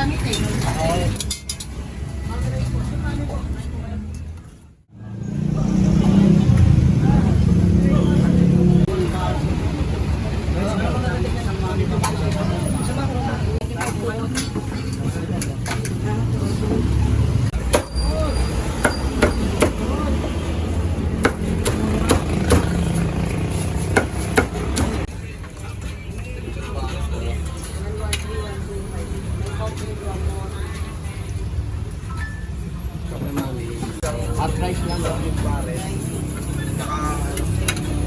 gamit eh. Hot rice lang yung pare. Saka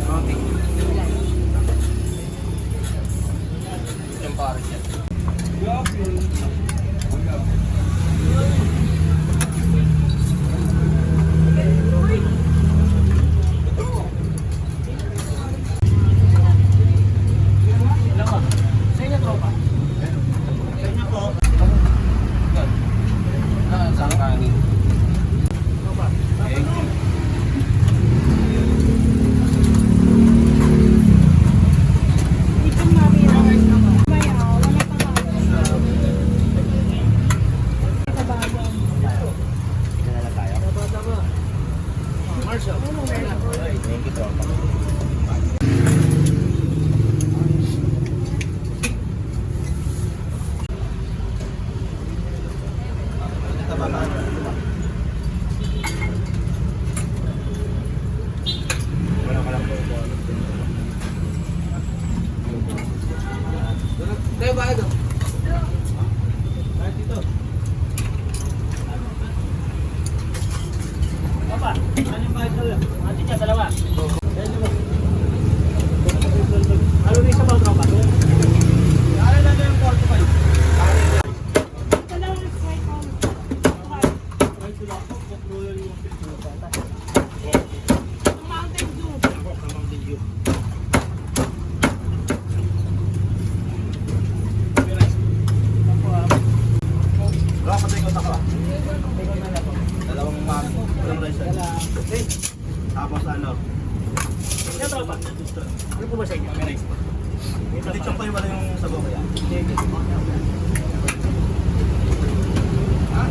roti. Yung pare siya. Tayo ba ito? Dito. Papa, ano yung bayad na? Ati niya, dalawa. Ano na isa ba tropa? Ano na yung 45? Tapos ano? Yan tropa. Ano po ba sa inyo? May rice po. Hindi chok kayo wala yung sabaw kaya? Hindi. Ha?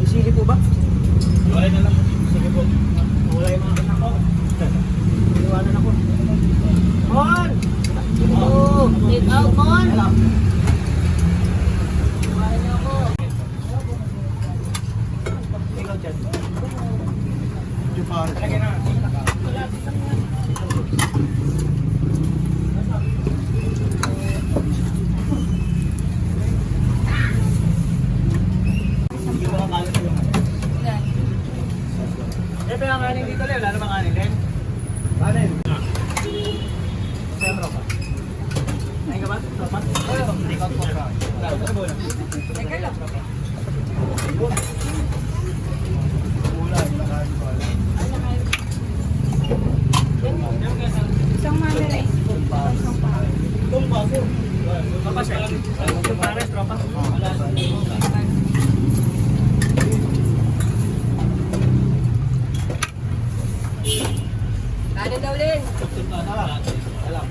Isili po ba? Wala na lang. Sige po. Wala yung mga anak ko. Iniwanan ako. Mon! Oh! Take out, Mon! Pero ang kanin dito, Leo. Lalo bang kanin, Len? Kanin. Sa'yo, tropa. Ayun ka ba? Tropa? Oo. Take out po. Teka lang, tropa. Isang manilay. Itong baso. Tropa siya. Itong pares, tropa. Kano daw, Len? Alam.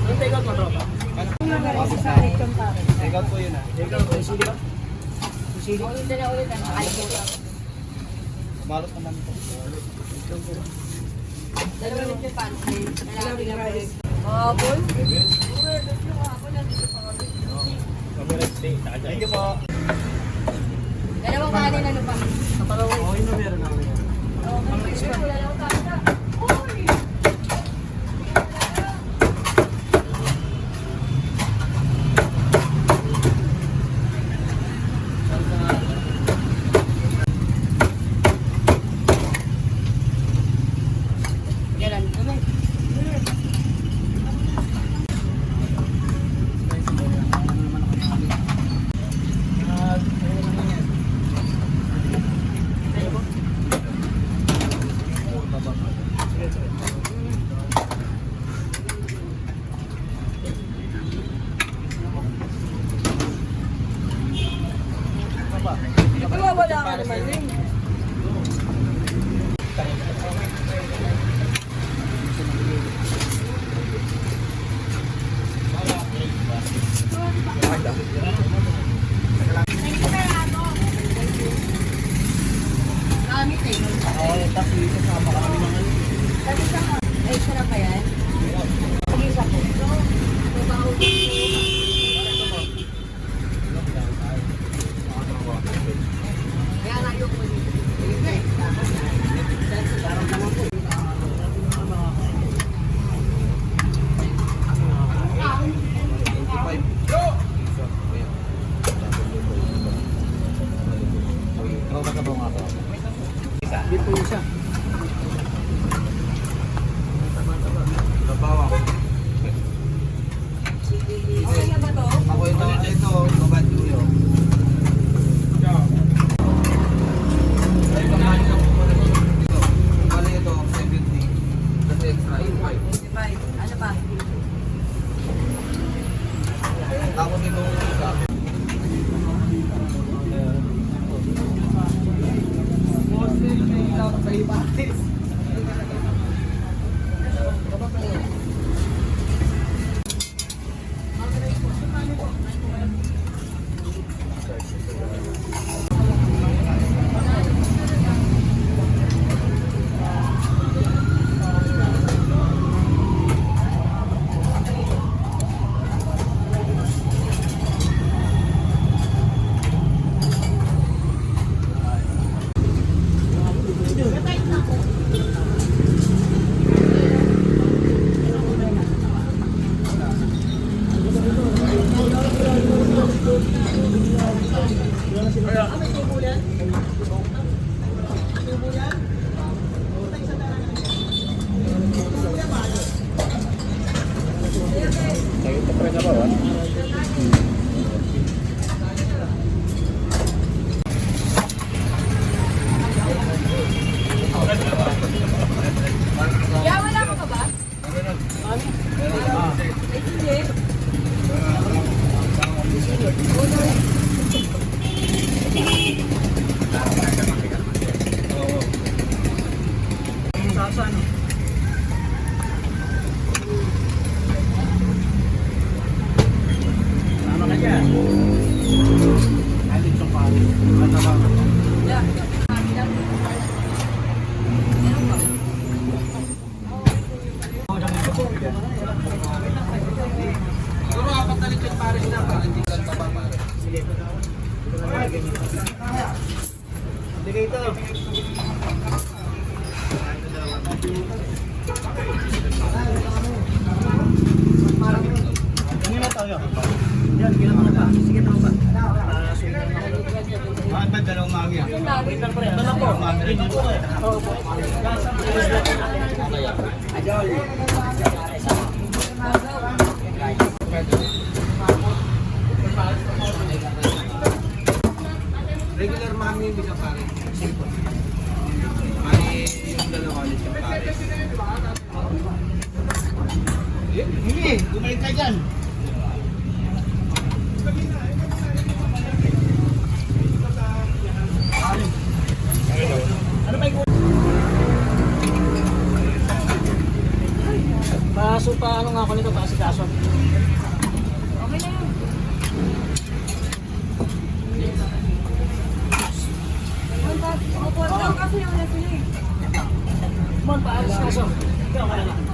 Anong take out mo, tropa? Take out po yun ah. Take out po. Isili ba? Isili? Ulit na ulit. Malot naman ito. Dalawa ulit yung panty. Lalaki na po. Boy? Thank you po. Dalawang kanin ano pa? Oo, yun na meron namin. Dalawang kanin na. Uy! Galan. Wala ka naman rin. gamit eh. Oo, tapos kasama kami ng ano. Sabi sa ay, sarap ba yan? Pag-isa po. So, babaho ko. Kaya na yung Dito yung isa. Okay na ba to? Ako ito, babad ko yun. Bali ito, 70. Kasi extra 85. 25. Ano pa? Tapos itong isa. Yeah, wala ka pa ba? Ay, sige. Sa ano? Tama ka dyan. Alin yung palo. Mataba. Yeah. Siguro apat na litron pares na para hindi ka taba pare. Sige ito. Ano na tayo? Yan, ginawa na pa. Sige, tama ba? Bakit ba dalawang mami yan? Wait lang pre. Ito lang po. Mami rin po. Oo po. Regular mami yung isang pare. Mami yung dalawa isang pare. Hindi, bumalik ka dyan. Ano ba yung... Paso pa, ano nga ako nito, kaso. Okay na yun. Opo, ikaw kasi yung nasa eh. Mon, paalis kaso. Ikaw, kaya na.